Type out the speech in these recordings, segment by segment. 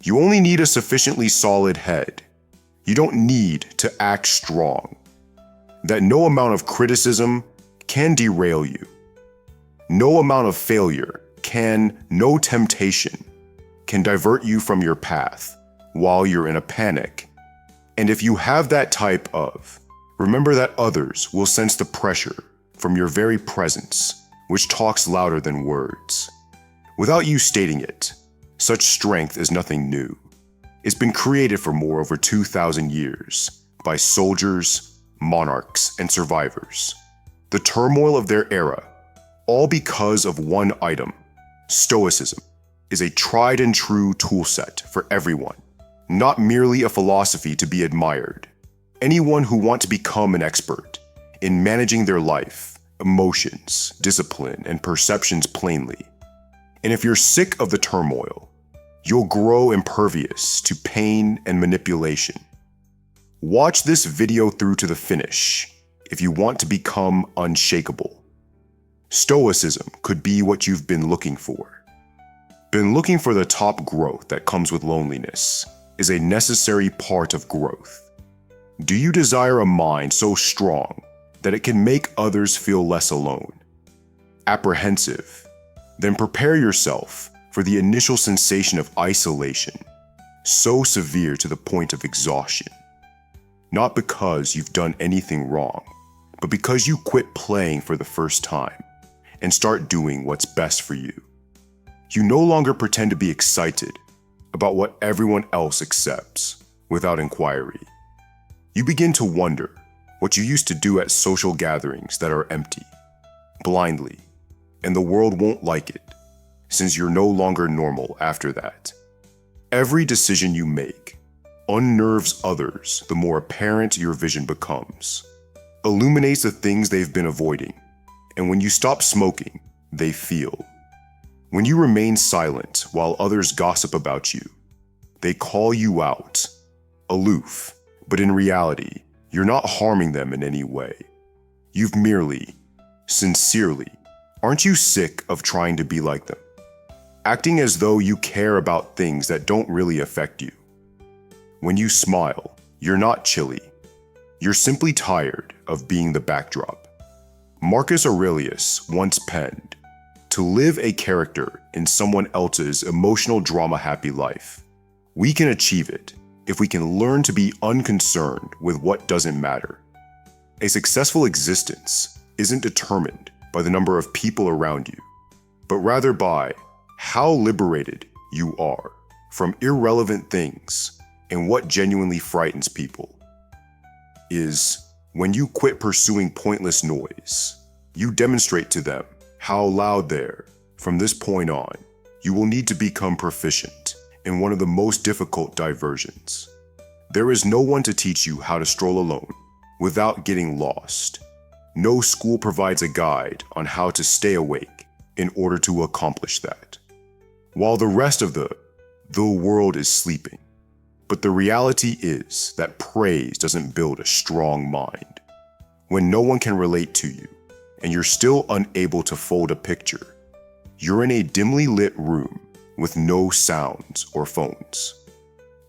You only need a sufficiently solid head. You don't need to act strong. That no amount of criticism can derail you. No amount of failure no temptation can divert you from your path while you're in a panic. And if you have that type of, remember that others will sense the pressure from your very presence, which talks louder than words. Without you stating it, such strength is nothing new. It's been created for more over 2,000 years by soldiers, monarchs, and survivors. The turmoil of their era, all because of one item, Stoicism, is a tried and true toolset for everyone, not merely a philosophy to be admired. Anyone who wants to become an expert in managing their life, emotions, discipline, and perceptions plainly. And if you're sick of the turmoil, you'll grow impervious to pain and manipulation. Watch this video through to the finish if you want to become unshakable. Stoicism could be what you've been looking for. Been looking for the top growth that comes with loneliness is a necessary part of growth. Do you desire a mind so strong that it can make others feel less alone? Apprehensive? Then prepare yourself for the initial sensation of isolation, so severe to the point of exhaustion. Not because you've done anything wrong, but because you quit playing for the first time and start doing what's best for you. You no longer pretend to be excited about what everyone else accepts without inquiry. You begin to wonder what you used to do at social gatherings that are empty, blindly, and the world won't like it, since you're no longer normal after that. Every decision you make unnerves others the more apparent your vision becomes, illuminates the things they've been avoiding, and when you stop smoking, they feel. When you remain silent while others gossip about you, they call you out, aloof, but in reality, you're not harming them in any way. You've merely, sincerely, aren't you sick of trying to be like them? Acting as though you care about things that don't really affect you. When you smile, you're not chilly. You're simply tired of being the backdrop. Marcus Aurelius once penned, "To live a character in someone else's emotional drama-happy life. We can achieve it if we can learn to be unconcerned with what doesn't matter." A successful existence isn't determined by the number of people around you, but rather by how liberated you are from irrelevant things. And what genuinely frightens people is when you quit pursuing pointless noise, you demonstrate to them how loud they're. From this point on, you will need to become proficient in one of the most difficult diversions. There is no one to teach you how to stroll alone without getting lost. No school provides a guide on how to stay awake in order to accomplish that, while the rest of the world is sleeping. But the reality is that praise doesn't build a strong mind. When no one can relate to you, and you're still unable to fold a picture, you're in a dimly lit room with no sounds or phones.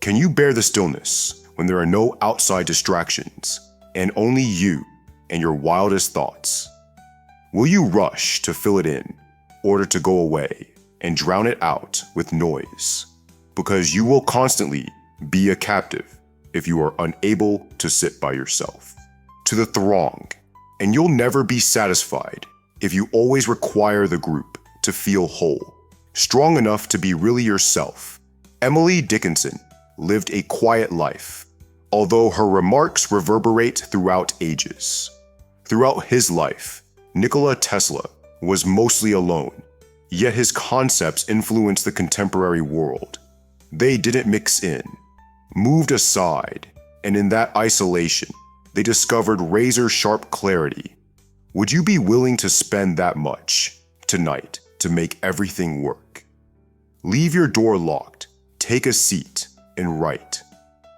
Can you bear the stillness when there are no outside distractions, and only you and your wildest thoughts? Will you rush to fill it in, order to go away, and drown it out with noise? Because you will constantly be a captive if you are unable to sit by yourself. To the throng, and you'll never be satisfied if you always require the group to feel whole, strong enough to be really yourself. Emily Dickinson lived a quiet life, although her remarks reverberate throughout ages. Throughout his life, Nikola Tesla was mostly alone, yet his concepts influenced the contemporary world. They didn't mix in, moved aside, and in that isolation, they discovered razor-sharp clarity. Would you be willing to spend that much tonight to make everything work? Leave your door locked, take a seat, and write.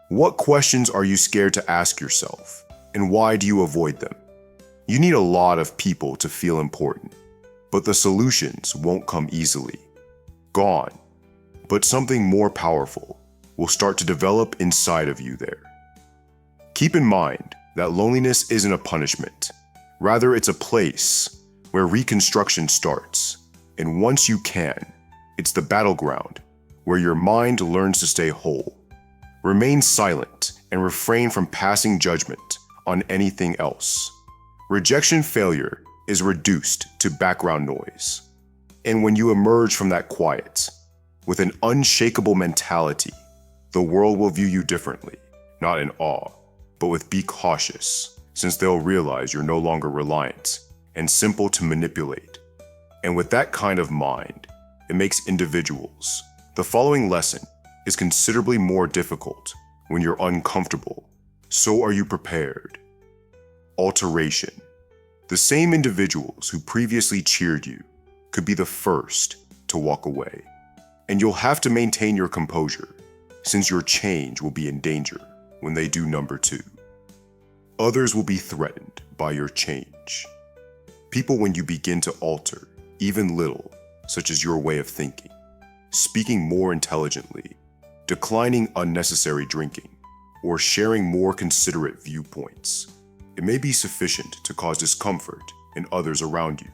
What questions are you scared to ask yourself, and why do you avoid them? You need a lot of people to feel important, but the solutions won't come easily. Gone, but something more powerful will start to develop inside of you there. Keep in mind that loneliness isn't a punishment. Rather, it's a place where reconstruction starts. And once you can, it's the battleground where your mind learns to stay whole. Remain silent and refrain from passing judgment on anything else. Rejection failure is reduced to background noise. And when you emerge from that quiet with an unshakable mentality, the world will view you differently, not in awe, but with be cautious, since they'll realize you're no longer reliant and simple to manipulate. And with that kind of mind, it makes individuals. The following lesson is considerably more difficult when you're uncomfortable. So are you prepared? Alteration. The same individuals who previously cheered you could be the first to walk away. And you'll have to maintain your composure, since your change will be in danger when they do number 2. Others will be threatened by your change. People, when you begin to alter, even little, such as your way of thinking, speaking more intelligently, declining unnecessary drinking, or sharing more considerate viewpoints, it may be sufficient to cause discomfort in others around you.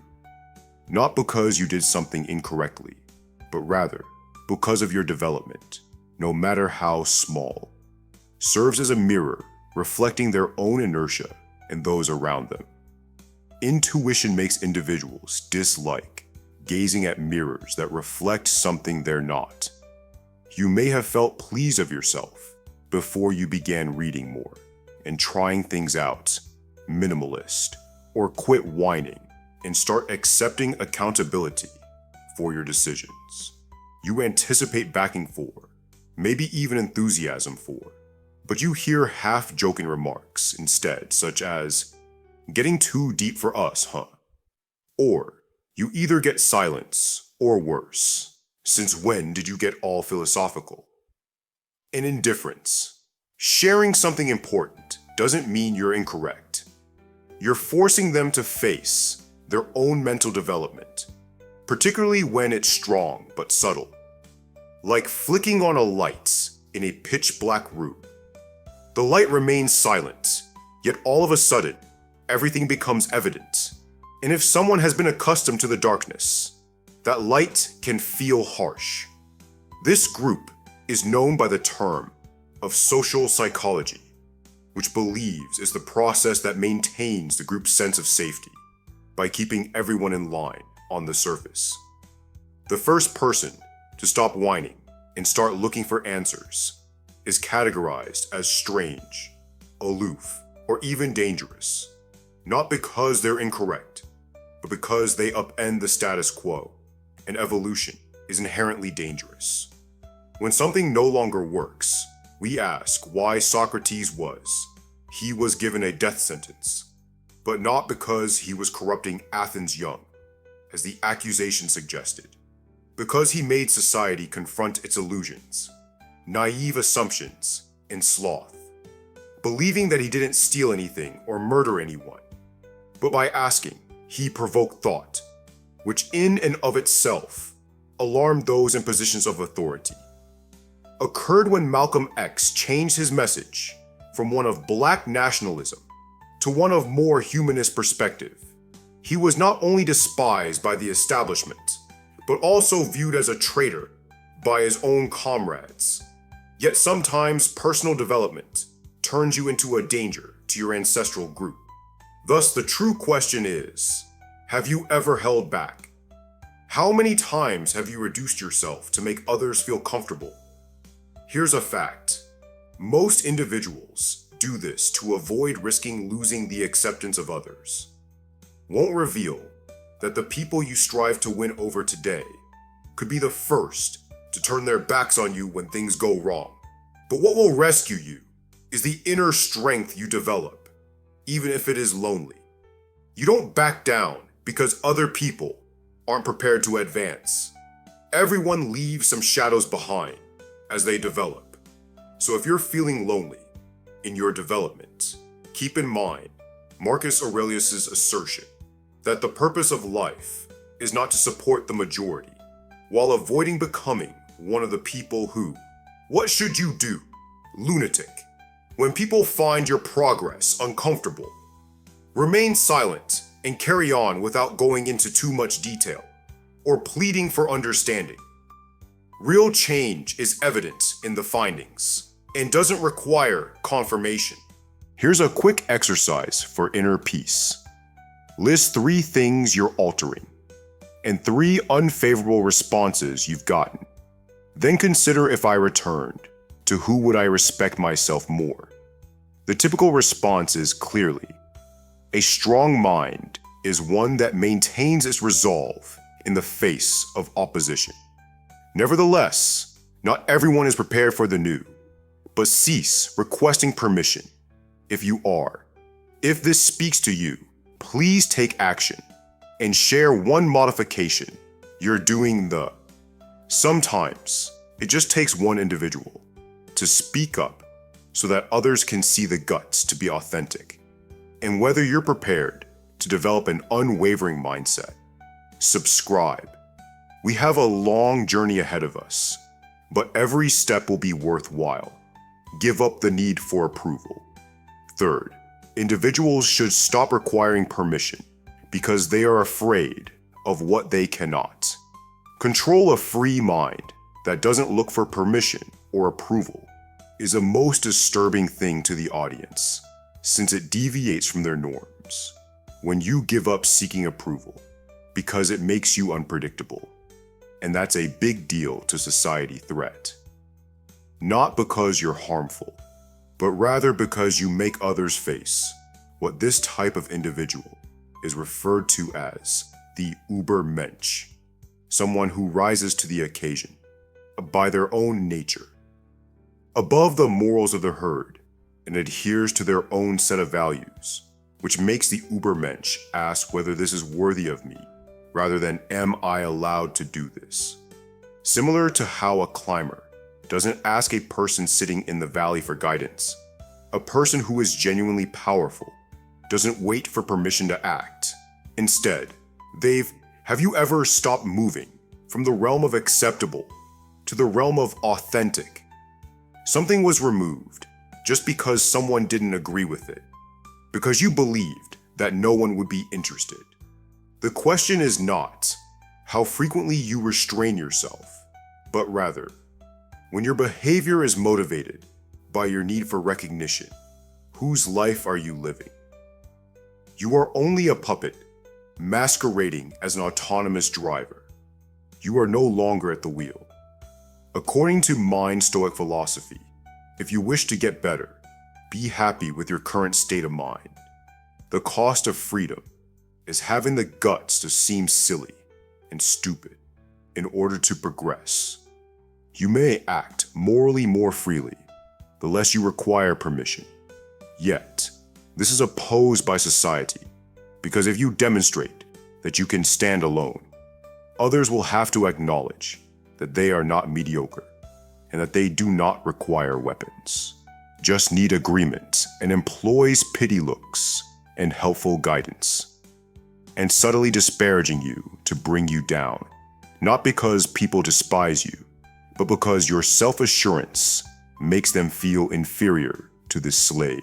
Not because you did something incorrectly, but rather because of your development, no matter how small, serves as a mirror reflecting their own inertia and those around them. Intuition makes individuals dislike gazing at mirrors that reflect something they're not. You may have felt pleased of yourself before you began reading more and trying things out, minimalist, or quit whining and start accepting accountability for your decisions. You anticipate backing for, maybe even enthusiasm for, but you hear half-joking remarks instead, such as, "Getting too deep for us, huh?" Or, you either get silence or worse. "Since when did you get all philosophical?" And indifference. Sharing something important doesn't mean you're incorrect. You're forcing them to face their own mental development, particularly when it's strong but subtle. Like flicking on a light in a pitch-black room. The light remains silent, yet all of a sudden, everything becomes evident. And if someone has been accustomed to the darkness, that light can feel harsh. This group is known by the term of social psychology, which believes is the process that maintains the group's sense of safety by keeping everyone in line on the surface. The first person to stop whining and start looking for answers is categorized as strange, aloof, or even dangerous, not because they're incorrect, but because they upend the status quo, and evolution is inherently dangerous. When something no longer works, we ask why Socrates was given a death sentence, but not because he was corrupting Athens young, as the accusation suggested. Because he made society confront its illusions, naive assumptions, and sloth, believing that he didn't steal anything or murder anyone, but by asking, he provoked thought, which in and of itself alarmed those in positions of authority. Occurred when Malcolm X changed his message from one of black nationalism to one of more humanist perspective. He was not only despised by the establishment, but also viewed as a traitor by his own comrades. Yet sometimes personal development turns you into a danger to your ancestral group. Thus, the true question is, have you ever held back? How many times have you reduced yourself to make others feel comfortable? Here's a fact. Most individuals do this to avoid risking losing the acceptance of others. Won't reveal that the people you strive to win over today could be the first to turn their backs on you when things go wrong. But what will rescue you is the inner strength you develop, even if it is lonely. You don't back down because other people aren't prepared to advance. Everyone leaves some shadows behind as they develop. So if you're feeling lonely in your development, keep in mind Marcus Aurelius's assertion that the purpose of life is not to support the majority, while avoiding becoming one of the people who, What should you do? Lunatic. When people find your progress uncomfortable, remain silent and carry on without going into too much detail or pleading for understanding. Real change is evident in the findings and doesn't require confirmation. Here's a quick exercise for inner peace. List 3 things you're altering and 3 unfavorable responses you've gotten. Then consider, if I returned, to who would I respect myself more? The typical response is clearly, a strong mind is one that maintains its resolve in the face of opposition. Nevertheless, not everyone is prepared for the new, but cease requesting permission if you are. If this speaks to you, please take action and share one modification you're doing. Sometimes it just takes one individual to speak up so that others can see the guts to be authentic. And whether you're prepared to develop an unwavering mindset, subscribe. We have a long journey ahead of us, but every step will be worthwhile. Give up the need for approval. Third, individuals should stop requiring permission because they are afraid of what they cannot. Control a free mind that doesn't look for permission or approval is a most disturbing thing to the audience, since it deviates from their norms. When you give up seeking approval because it makes you unpredictable, and that's a big deal to society threat. Not because you're harmful, but rather because you make others face what this type of individual is referred to as the Übermensch, someone who rises to the occasion by their own nature, above the morals of the herd, and adheres to their own set of values, which makes the Übermensch ask whether this is worthy of me, rather than am I allowed to do this? Similar to how a climber doesn't ask a person sitting in the valley for guidance, a person who is genuinely powerful doesn't wait for permission to act. Instead, have you ever stopped moving from the realm of acceptable to the realm of authentic? Something was removed just because someone didn't agree with it, because you believed that no one would be interested. The question is not how frequently you restrain yourself, but rather, when your behavior is motivated by your need for recognition, whose life are you living? You are only a puppet, masquerading as an autonomous driver. You are no longer at the wheel. According to Stoic philosophy, if you wish to get better, be happy with your current state of mind. The cost of freedom is having the guts to seem silly and stupid in order to progress. You may act morally more freely the less you require permission. Yet, this is opposed by society, because if you demonstrate that you can stand alone, others will have to acknowledge that they are not mediocre and that they do not require weapons, just need agreement and employs pity looks and helpful guidance, and subtly disparaging you to bring you down, not because people despise you, but because your self-assurance makes them feel inferior to the slave.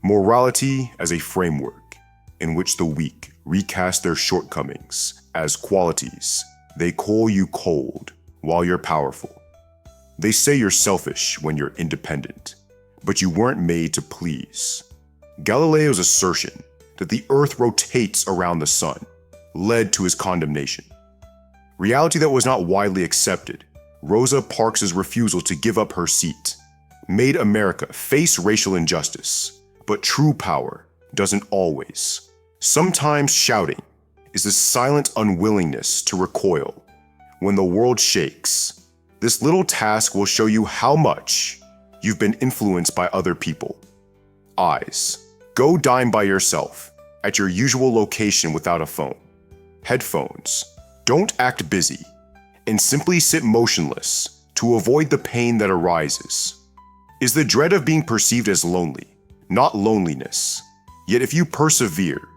Morality as a framework in which the weak recast their shortcomings as qualities. They call you cold while you're powerful. They say you're selfish when you're independent, but you weren't made to please. Galileo's assertion that the earth rotates around the sun led to his condemnation. Reality that was not widely accepted, Rosa Parks' refusal to give up her seat, made America face racial injustice, but true power doesn't always. Sometimes shouting is the silent unwillingness to recoil. When the world shakes, this little task will show you how much you've been influenced by other people. Eyes. Go dine by yourself at your usual location without a phone. Headphones. Don't act busy and simply sit motionless to avoid the pain that arises. Is the dread of being perceived as lonely, not loneliness. Yet if you persevere,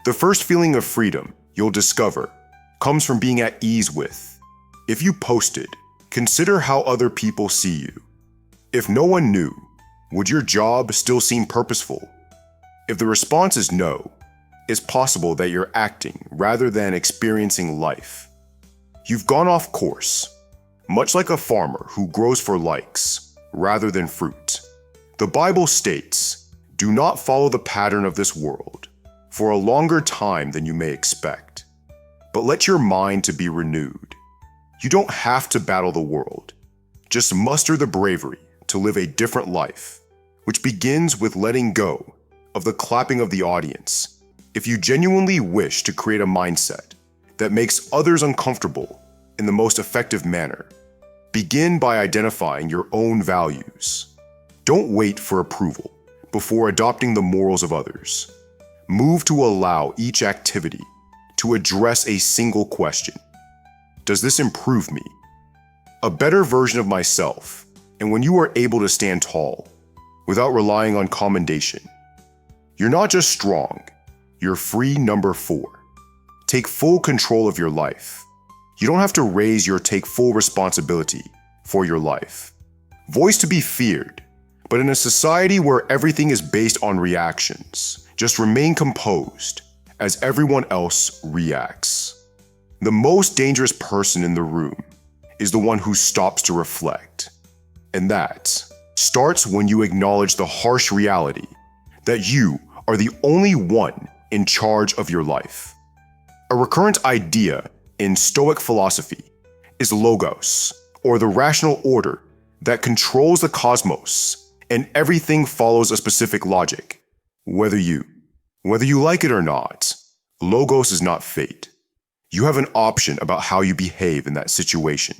the first feeling of freedom you'll discover comes from being at ease with. If you posted Consider how other people see you. If no one knew, would your job still seem purposeful? If the response is no, it's possible that you're acting rather than experiencing life. You've gone off course, much like a farmer who grows for likes rather than fruit. The Bible states, "Do not follow the pattern of this world for a longer time than you may expect, but let your mind to be renewed." You don't have to battle the world. Just muster the bravery to live a different life, which begins with letting go of the clapping of the audience. If you genuinely wish to create a mindset that makes others uncomfortable in the most effective manner, begin by identifying your own values. Don't wait for approval before adopting the morals of others. Move to allow each activity to address a single question. Does this improve me? A better version of myself, and when you are able to stand tall without relying on commendation, you're not just strong, you're free. Number 4, take full control of your life. You don't have to take full responsibility for your life. Voice to be feared, but in a society where everything is based on reactions, just remain composed as everyone else reacts. The most dangerous person in the room is the one who stops to reflect. And that starts when you acknowledge the harsh reality that you are the only one in charge of your life. A recurrent idea in Stoic philosophy is logos, or the rational order that controls the cosmos, and everything follows a specific logic. Whether you like it or not, logos is not fate. You have an option about how you behave in that situation,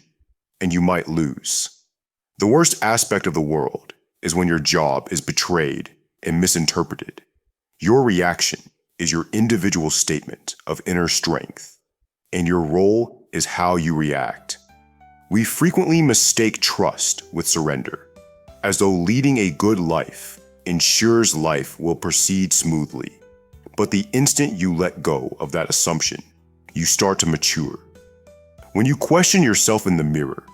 and you might lose. The worst aspect of the world is when your job is betrayed and misinterpreted. Your reaction is your individual statement of inner strength, and your role is how you react. We frequently mistake trust with surrender, as though leading a good life ensures life will proceed smoothly. But the instant you let go of that assumption, you start to mature. When you question yourself in the mirror,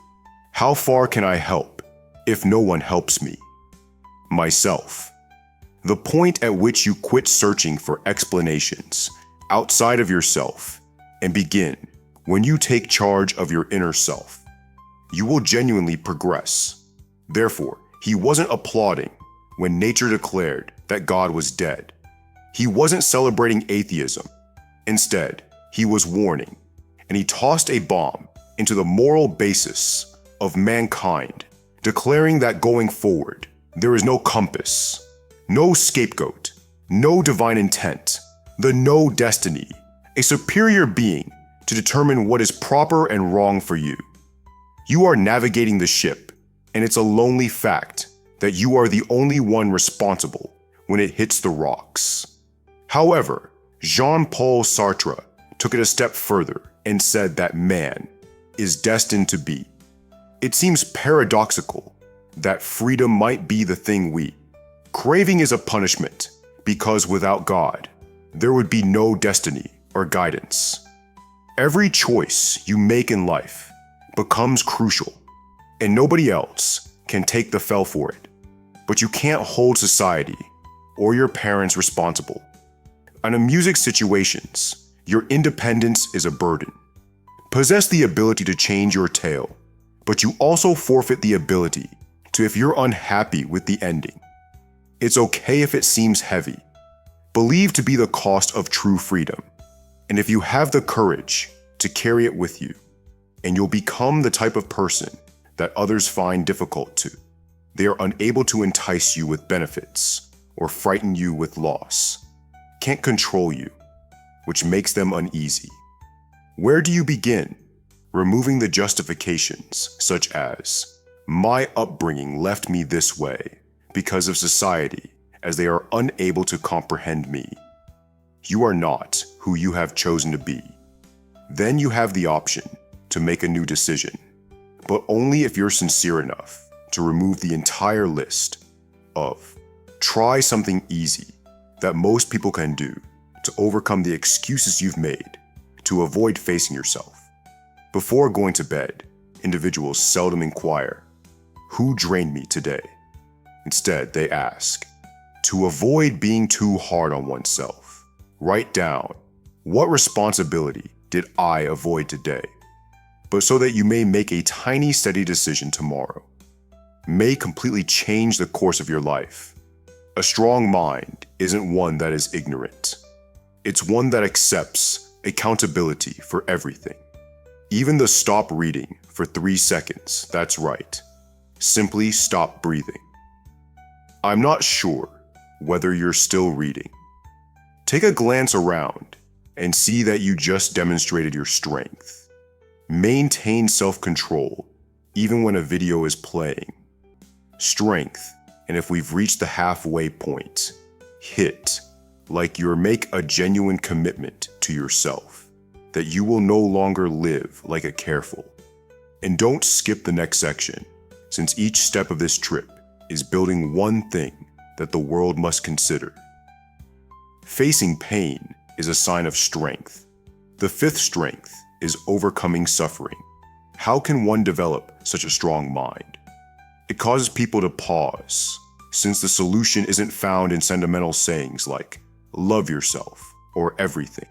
how far can I help if no one helps me? Myself. The point at which you quit searching for explanations outside of yourself and begin when you take charge of your inner self, you will genuinely progress. Therefore, he wasn't applauding when nature declared that God was dead. He wasn't celebrating atheism. Instead, he was warning, and he tossed a bomb into the moral basis of mankind, declaring that going forward, there is no compass, no scapegoat, no divine intent, no destiny, a superior being to determine what is proper and wrong for you. You are navigating the ship, and it's a lonely fact that you are the only one responsible when it hits the rocks. However, Jean-Paul Sartre took it a step further and said that man is destined to be. It seems paradoxical that freedom might be the thing we craving is a punishment, because without God, there would be no destiny or guidance. Every choice you make in life becomes crucial, and nobody else can take the fall for it. But you can't hold society or your parents responsible. In music situations, your independence is a burden. Possess the ability to change your tale, but you also forfeit the ability to if you're unhappy with the ending. It's okay if it seems heavy. Believe to be the cost of true freedom, and if you have the courage to carry it with you, and you'll become the type of person that others find difficult to. They are unable to entice you with benefits or frighten you with loss, can't control you, which makes them uneasy. Where do you begin? Removing the justifications such as, my upbringing left me this way because of society, as they are unable to comprehend me. You are not who you have chosen to be. Then you have the option to make a new decision, but only if you're sincere enough to remove the entire list of try something easy that most people can do to overcome the excuses you've made to avoid facing yourself. Before going to bed, individuals seldom inquire, "Who drained me today?" Instead, they ask, to avoid being too hard on oneself, write down, "What responsibility did I avoid today?" But so that you may make a tiny, steady decision tomorrow, may completely change the course of your life. A strong mind isn't one that is ignorant. It's one that accepts accountability for everything. Even the stop reading for 3 seconds, that's right. Simply stop breathing. I'm not sure whether you're still reading. Take a glance around and see that you just demonstrated your strength. Maintain self-control even when a video is playing. Strength, and if we've reached the halfway point, hit, like you make a genuine commitment to yourself, that you will no longer live like a careful. And don't skip the next section, since each step of this trip is building one thing that the world must consider. Facing pain is a sign of strength. The 5th strength is overcoming suffering. How can one develop such a strong mind? It causes people to pause, since the solution isn't found in sentimental sayings like, "Love yourself," or "everything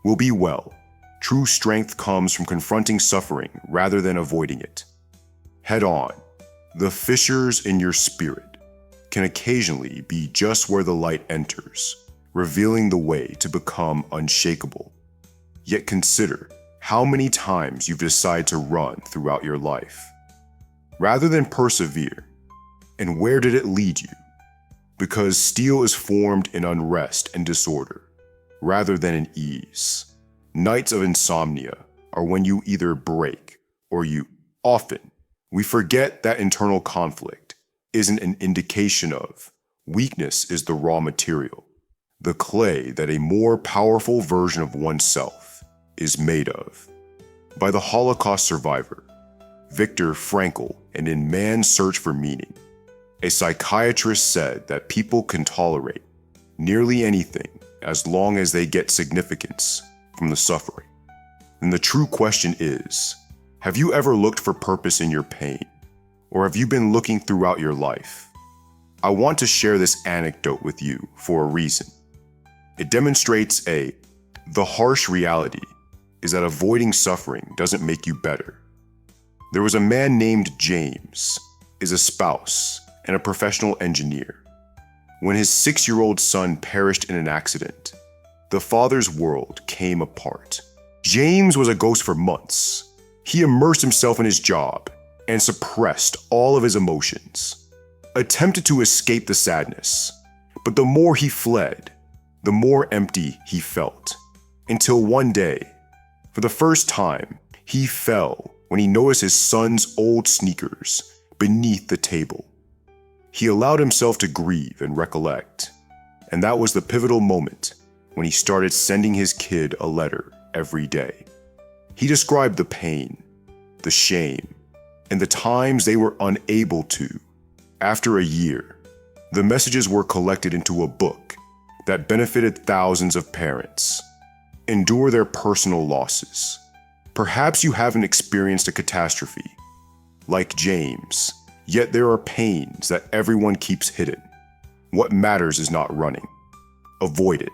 will be well." True strength comes from confronting suffering rather than avoiding it. Head on. The fissures in your spirit can occasionally be just where the light enters, revealing the way to become unshakable. Yet consider how many times you've decided to run throughout your life, rather than persevere. And where did it lead you? Because steel is formed in unrest and disorder, rather than in ease. Nights of insomnia are when you either break or you often. We forget that internal conflict isn't an indication of weakness is the raw material, the clay that a more powerful version of oneself is made of. By the Holocaust survivor, Viktor Frankl, and in Man's Search for Meaning, a psychiatrist said that people can tolerate nearly anything as long as they get significance from the suffering. And the true question is, have you ever looked for purpose in your pain? Or have you been looking throughout your life? I want to share this anecdote with you for a reason. It demonstrates the harsh reality is that avoiding suffering doesn't make you better. There was a man named James, is a spouse and a professional engineer. When his 6-year-old son perished in an accident, the father's world came apart. James was a ghost for months. He immersed himself in his job and suppressed all of his emotions, attempted to escape the sadness, but the more he fled, the more empty he felt, until one day, for the first time, he fell when he noticed his son's old sneakers beneath the table. He allowed himself to grieve and recollect, and that was the pivotal moment when he started sending his kid a letter every day. He described the pain, the shame, and the times they were unable to. After a year, the messages were collected into a book that benefited thousands of parents. Endure their personal losses. Perhaps you haven't experienced a catastrophe, like James, yet there are pains that everyone keeps hidden. What matters is not running. Avoid it,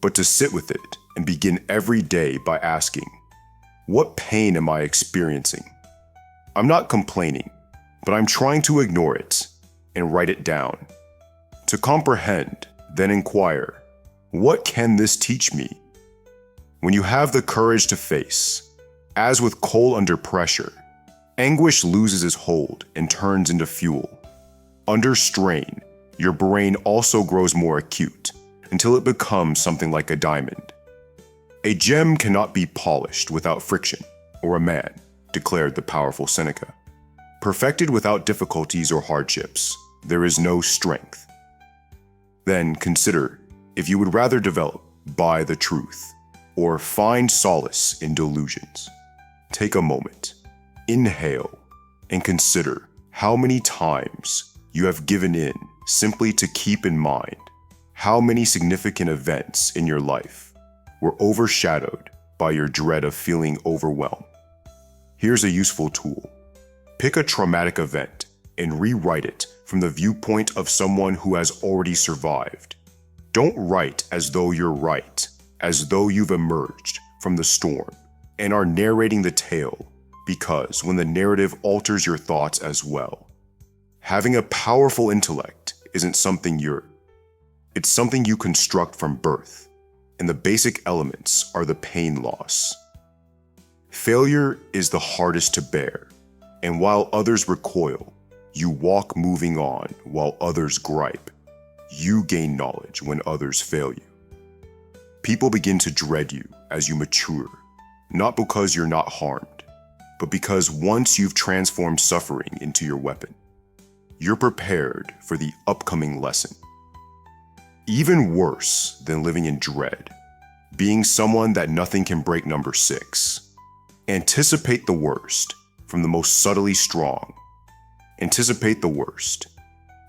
but to sit with it and begin every day by asking, what pain am I experiencing? I'm not complaining, but I'm trying to ignore it and write it down. To comprehend, then inquire, what can this teach me? When you have the courage to face, as with coal under pressure, anguish loses its hold and turns into fuel. Under strain, your brain also grows more acute until it becomes something like a diamond. A gem cannot be polished without friction, or a man, declared the powerful Seneca. Perfected without difficulties or hardships, there is no strength. Then consider if you would rather develop by the truth or find solace in delusions. Take a moment, inhale, and consider how many times you have given in simply to keep in mind how many significant events in your life were overshadowed by your dread of feeling overwhelmed. Here's a useful tool. Pick a traumatic event and rewrite it from the viewpoint of someone who has already survived. Don't write as though you're right, as though you've emerged from the storm and are narrating the tale, because when the narrative alters your thoughts as well. Having a powerful intellect isn't something it's something you construct from birth, and the basic elements are the pain loss. Failure is the hardest to bear, and while others recoil, you walk moving on while others gripe. You gain knowledge when others fail you. People begin to dread you as you mature, not because you're not harmed, but because once you've transformed suffering into your weapon, you're prepared for the upcoming lesson. Even worse than living in dread, being someone that nothing can break number 6. Anticipate the worst from the most subtly strong. Anticipate the worst.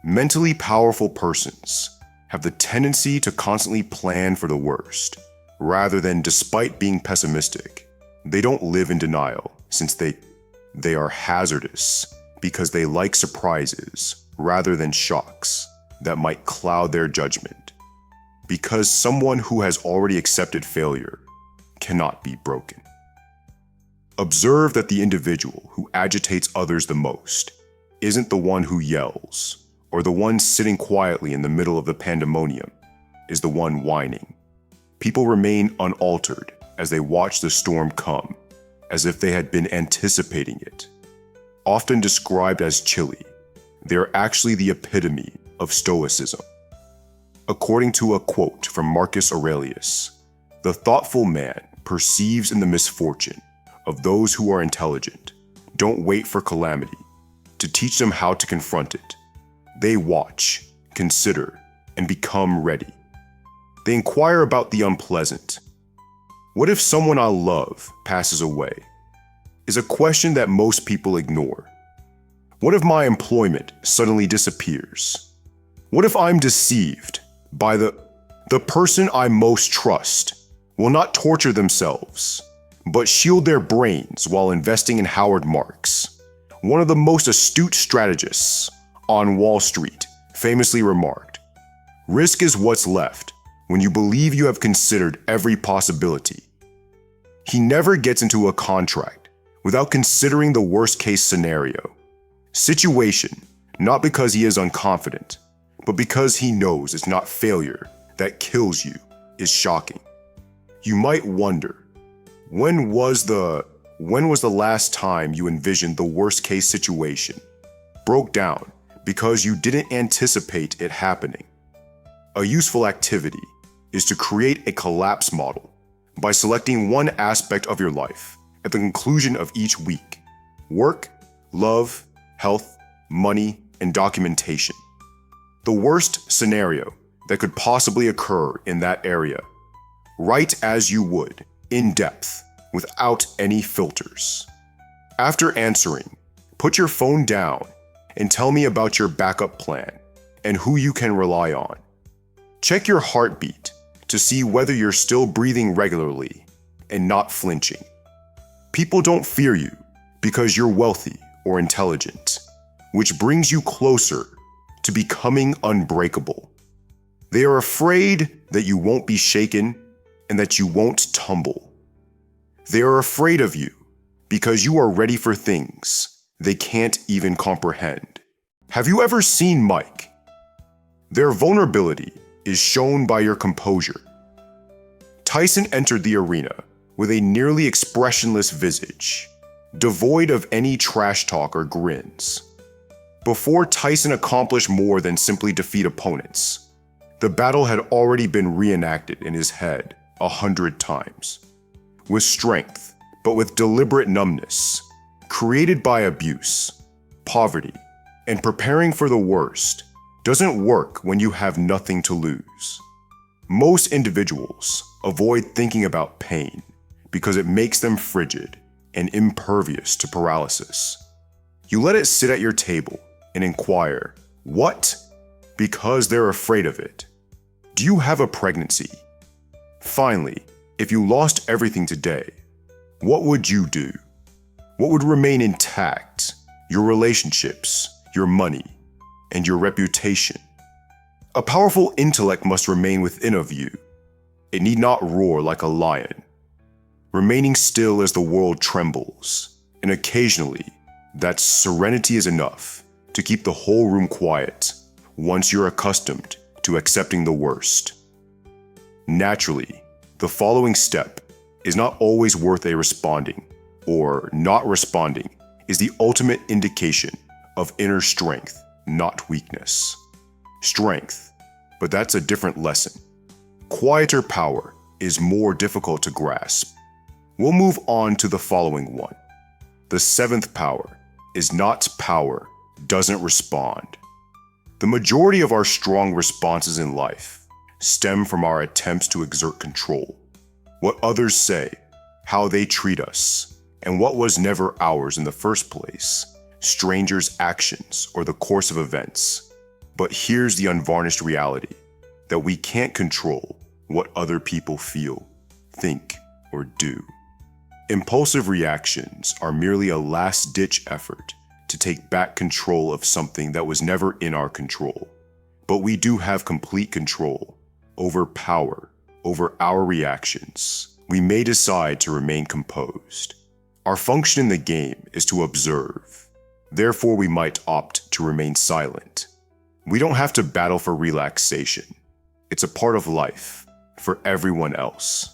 Mentally powerful persons have the tendency to constantly plan for the worst, rather than, despite being pessimistic, they don't live in denial, since they are hazardous because they like surprises rather than shocks that might cloud their judgment. Because someone who has already accepted failure cannot be broken. Observe that the individual who agitates others the most isn't the one who yells, or the one sitting quietly in the middle of the pandemonium is the one whining. People remain unaltered as they watch the storm come, as if they had been anticipating it. Often described as chilly, they're actually the epitome of Stoicism. According to a quote from Marcus Aurelius, the thoughtful man perceives in the misfortune of those who are intelligent. Don't wait for calamity to teach them how to confront it. They watch, consider, and become ready. They inquire about the unpleasant. What if someone I love passes away? Is a question that most people ignore. What if my employment suddenly disappears? What if I'm deceived by the person I most trust will not torture themselves, but shield their brains while investing in Howard Marks, one of the most astute strategists on Wall Street, famously remarked, "Risk is what's left when you believe you have considered every possibility." He never gets into a contract without considering the worst-case scenario. Situation, not because he is unconfident, but because he knows it's not failure that kills you, is shocking. You might wonder, when was the last time you envisioned the worst-case situation broke down because you didn't anticipate it happening? A useful activity is to create a collapse model by selecting one aspect of your life at the conclusion of each week: work, love, health, money, and documentation. The worst scenario that could possibly occur in that area. Write as you would, in depth, without any filters. After answering, put your phone down and tell me about your backup plan and who you can rely on. Check your heartbeat to see whether you're still breathing regularly and not flinching. People don't fear you because you're wealthy or intelligent, which brings you closer to becoming unbreakable. They are afraid that you won't be shaken and that you won't tumble. They are afraid of you because you are ready for things they can't even comprehend. Have you ever seen Mike? Their vulnerability is shown by your composure. Tyson entered the arena with a nearly expressionless visage, devoid of any trash talk or grins. Before Tyson accomplished more than simply defeat opponents, the battle had already been reenacted in his head 100 times. With strength, but with deliberate numbness, created by abuse, poverty, and preparing for the worst doesn't work when you have nothing to lose. Most individuals avoid thinking about pain because it makes them frigid and impervious to paralysis. You let it sit at your table and inquire, what? Because they're afraid of it. Do you have a pregnancy? Finally, if you lost everything today, what would you do? What would remain intact? Your relationships, your money, and your reputation. A powerful intellect must remain within of you. It need not roar like a lion, remaining still as the world trembles, and occasionally that serenity is enough to keep the whole room quiet once you're accustomed to accepting the worst. Naturally, the following step is not always worth a responding, or not responding is the ultimate indication of inner strength, not weakness. Strength, but that's a different lesson. Quieter power is more difficult to grasp. We'll move on to the following one. The seventh power is not power, doesn't respond. The majority of our strong responses in life stem from our attempts to exert control. What others say, how they treat us, and what was never ours in the first place, strangers' actions or the course of events. But here's the unvarnished reality, that we can't control what other people feel, think, or do. Impulsive reactions are merely a last-ditch effort to take back control of something that was never in our control. But we do have complete control over power, over our reactions. We may decide to remain composed. Our function in the game is to observe. Therefore, we might opt to remain silent. We don't have to battle for relaxation. It's a part of life for everyone else.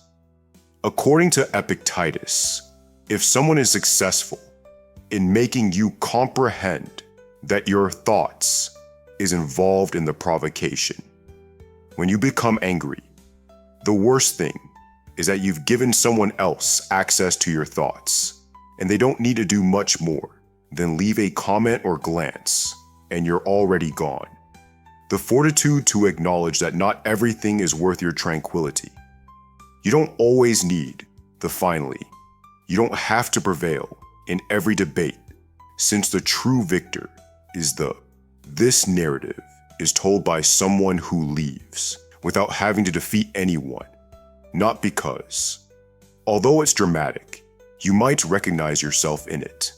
According to Epictetus, if someone is successful in making you comprehend that your thoughts is involved in the provocation, when you become angry, the worst thing is that you've given someone else access to your thoughts, and they don't need to do much more than leave a comment or glance, and you're already gone. The fortitude to acknowledge that not everything is worth your tranquility. You don't always need the finally. You don't have to prevail in every debate, since the true victor is this narrative is told by someone who leaves without having to defeat anyone. Not because, although it's dramatic, you might recognize yourself in it,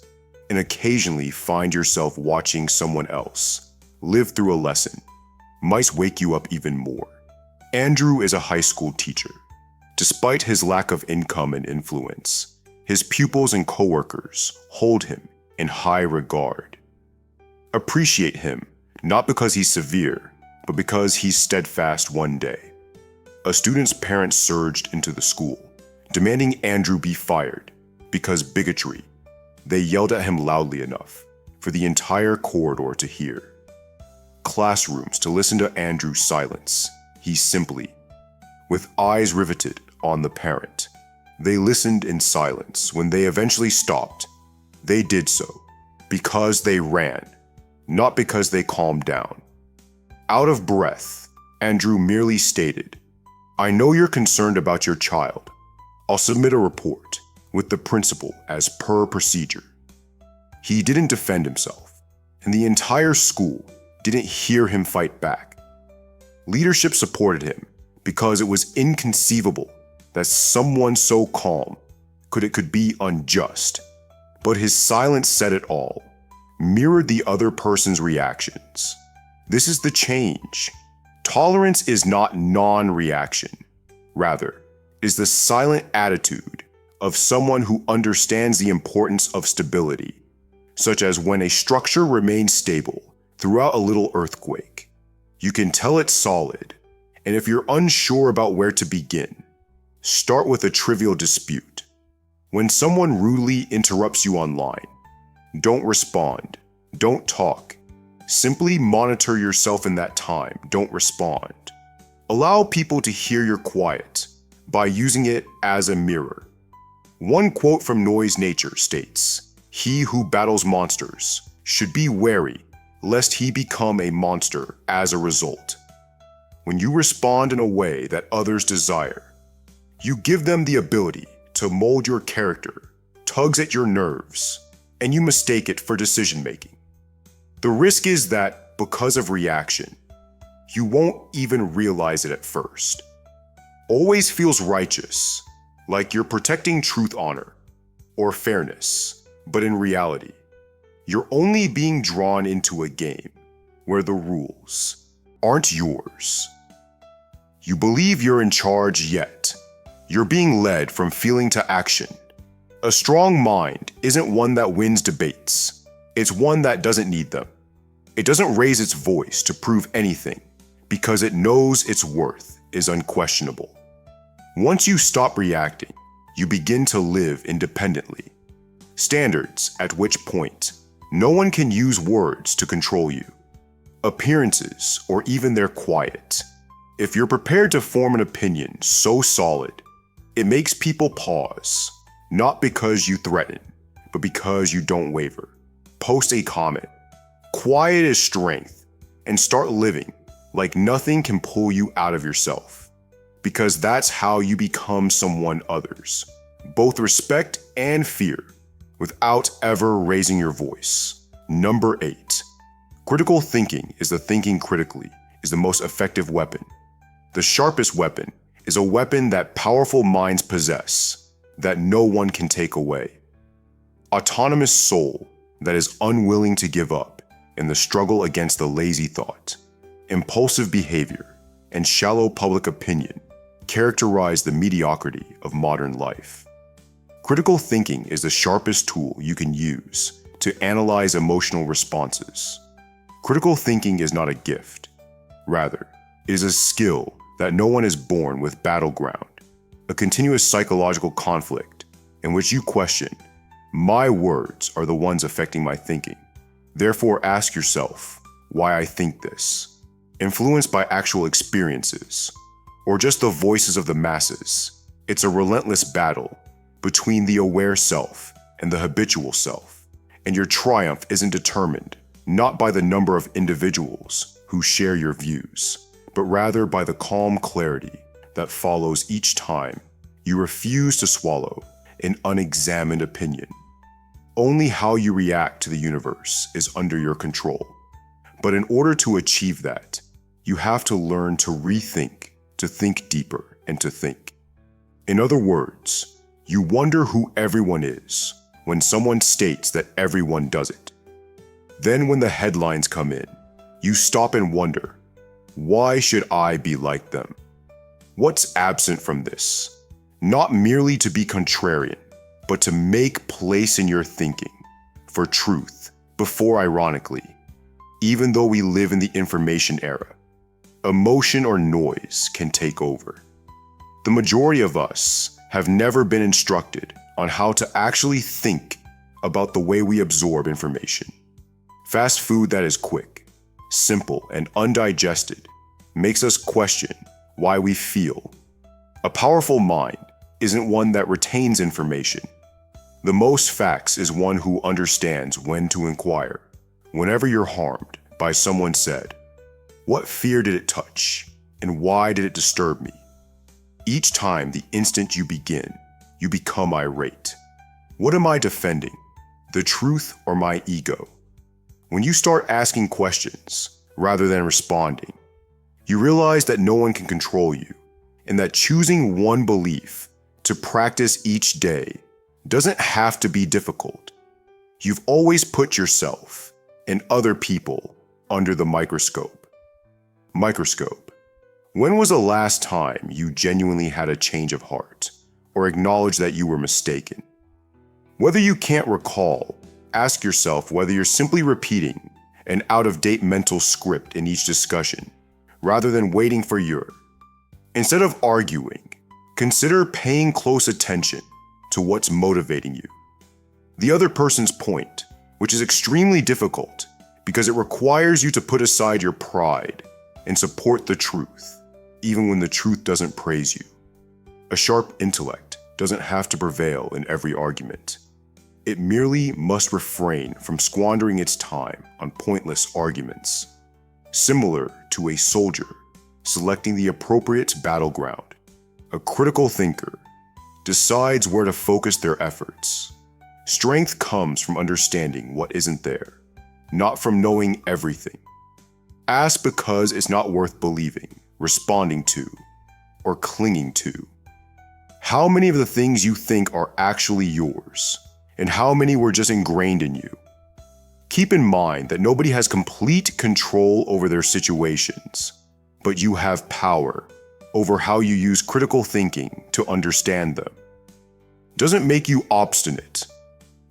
and occasionally find yourself watching someone else live through a lesson, might wake you up even more. Andrew is a high school teacher. Despite his lack of income and influence, his pupils and coworkers hold him in high regard. Appreciate him, not because he's severe, but because he's steadfast one day. A student's parents surged into the school, demanding Andrew be fired because bigotry. They yelled at him loudly enough for the entire corridor to hear. Classrooms to listen to Andrew's silence. He simply, with eyes riveted on the parent, they listened in silence. When they eventually stopped, they did so because they ran, not because they calmed down. Out of breath, Andrew merely stated, "I know you're concerned about your child. I'll submit a report with the principal as per procedure." He didn't defend himself, and the entire school didn't hear him fight back. Leadership supported him because it was inconceivable that someone so calm could be unjust. But his silence said it all, mirrored the other person's reactions. This is the change. Tolerance is not non-reaction. Rather, is the silent attitude of someone who understands the importance of stability, such as when a structure remains stable throughout a little earthquake. You can tell it's solid, and if you're unsure about where to begin, start with a trivial dispute. When someone rudely interrupts you online, don't respond, don't talk. Simply monitor yourself in that time, don't respond. Allow people to hear your quiet by using it as a mirror. One quote from Noise Nature states, "He who battles monsters should be wary lest he become a monster as a result." When you respond in a way that others desire, you give them the ability to mold your character, tugs at your nerves, and you mistake it for decision-making. The risk is that, because of reaction, you won't even realize it at first. Always feels righteous, like you're protecting truth, honor, or fairness, But in reality, you're only being drawn into a game where the rules aren't yours. You believe you're in charge, yet you're being led from feeling to action. A strong mind isn't one that wins debates. It's one that doesn't need them. It doesn't raise its voice to prove anything because it knows its worth is unquestionable. Once you stop reacting, you begin to live independently. Standards at which point no one can use words to control you. Appearances or even their quiet. If you're prepared to form an opinion so solid, it makes people pause, not because you threaten, but because you don't waver. Post a comment. Quiet is strength, and start living like nothing can pull you out of yourself, because that's how you become someone others both respect and fear without ever raising your voice. Number 8. Critical thinking is the most effective weapon. The sharpest weapon is a weapon that powerful minds possess that no one can take away. Autonomous soul that is unwilling to give up in the struggle against the lazy thought. Impulsive behavior and shallow public opinion characterize the mediocrity of modern life. Critical thinking is the sharpest tool you can use to analyze emotional responses. Critical thinking is not a gift. Rather, it is a skill that no one is born with. Battleground, a continuous psychological conflict in which you question, my words are the ones affecting my thinking. Therefore, ask yourself why I think this. Influenced by actual experiences, or just the voices of the masses, it's a relentless battle between the aware self and the habitual self, and your triumph isn't determined not by the number of individuals who share your views, but rather by the calm clarity that follows each time you refuse to swallow an unexamined opinion. Only how you react to the universe is under your control. But in order to achieve that, you have to learn to rethink, to think deeper, and to think. In other words, you wonder who everyone is when someone states that everyone does it. Then when the headlines come in, you stop and wonder, why should I be like them? What's absent from this? Not merely to be contrarian, but to make place in your thinking for truth before ironically, even though we live in the information era, emotion or noise can take over. The majority of us have never been instructed on how to actually think about the way we absorb information. Fast food that is quick, simple, and undigested makes us question why we feel. A powerful mind isn't one that retains information. The most facts is one who understands when to inquire. Whenever you're harmed by someone said, what fear did it touch, and why did it disturb me? Each time, the instant you begin, you become irate. What am I defending? The truth or my ego? When you start asking questions rather than responding, you realize that no one can control you, and that choosing one belief to practice each day doesn't have to be difficult. You've always put yourself and other people under the microscope. Microscope. When was the last time you genuinely had a change of heart or acknowledged that you were mistaken? Whether you can't recall, ask yourself whether you're simply repeating an out-of-date mental script in each discussion rather than waiting for your. Instead of arguing, consider paying close attention to what's motivating you. The other person's point, which is extremely difficult because it requires you to put aside your pride and support the truth, even when the truth doesn't praise you. A sharp intellect doesn't have to prevail in every argument. It merely must refrain from squandering its time on pointless arguments. Similar to a soldier selecting the appropriate battleground, a critical thinker decides where to focus their efforts. Strength comes from understanding what isn't there, not from knowing everything. Ask because it's not worth believing, responding to, or clinging to. How many of the things you think are actually yours, and how many were just ingrained in you. Keep in mind that nobody has complete control over their situations, but you have power over how you use critical thinking to understand them. Doesn't make you obstinate.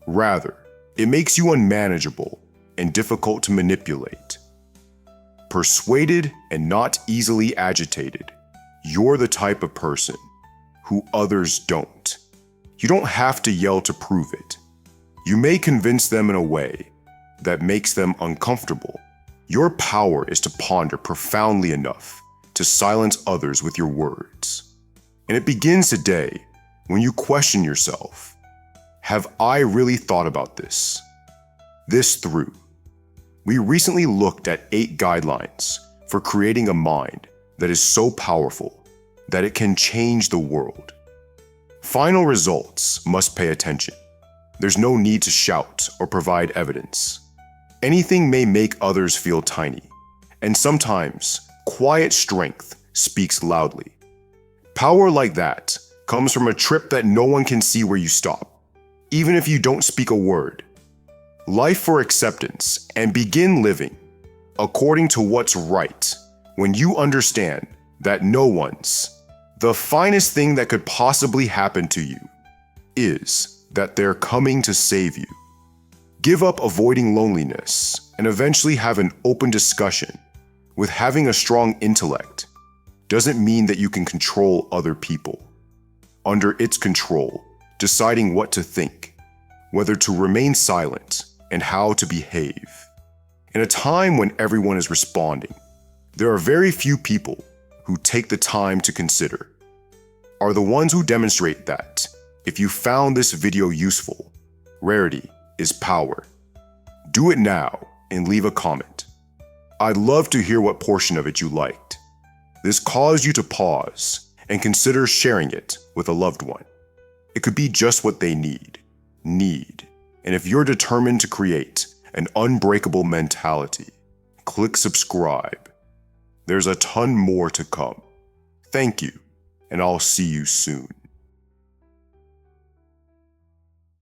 Rather, it makes you unmanageable and difficult to manipulate. Persuaded and not easily agitated, you're the type of person who others don't. You don't have to yell to prove it. You may convince them in a way that makes them uncomfortable. Your power is to ponder profoundly enough to silence others with your words. And it begins today when you question yourself, have I really thought about this through? We recently looked at 8 guidelines for creating a mind that is so powerful that it can change the world. Final results must pay attention. There's no need to shout or provide evidence. Anything may make others feel tiny, and sometimes quiet strength speaks loudly. Power like that comes from a trip that no one can see where you stop, even if you don't speak a word. Life for acceptance and begin living according to what's right when you understand that the finest thing that could possibly happen to you is that they're coming to save you. Give up avoiding loneliness and eventually have an open discussion. With having a strong intellect doesn't mean that you can control other people. Under its control, deciding what to think, whether to remain silent, and how to behave. In a time when everyone is responding, there are very few people who take the time to consider. Are the ones who demonstrate that, if you found this video useful, rarity is power. Do it now and leave a comment. I'd love to hear what portion of it you liked. This caused you to pause and consider sharing it with a loved one. It could be just what they need. And if you're determined to create an unbreakable mentality, click subscribe. There's a ton more to come. Thank you, and I'll see you soon.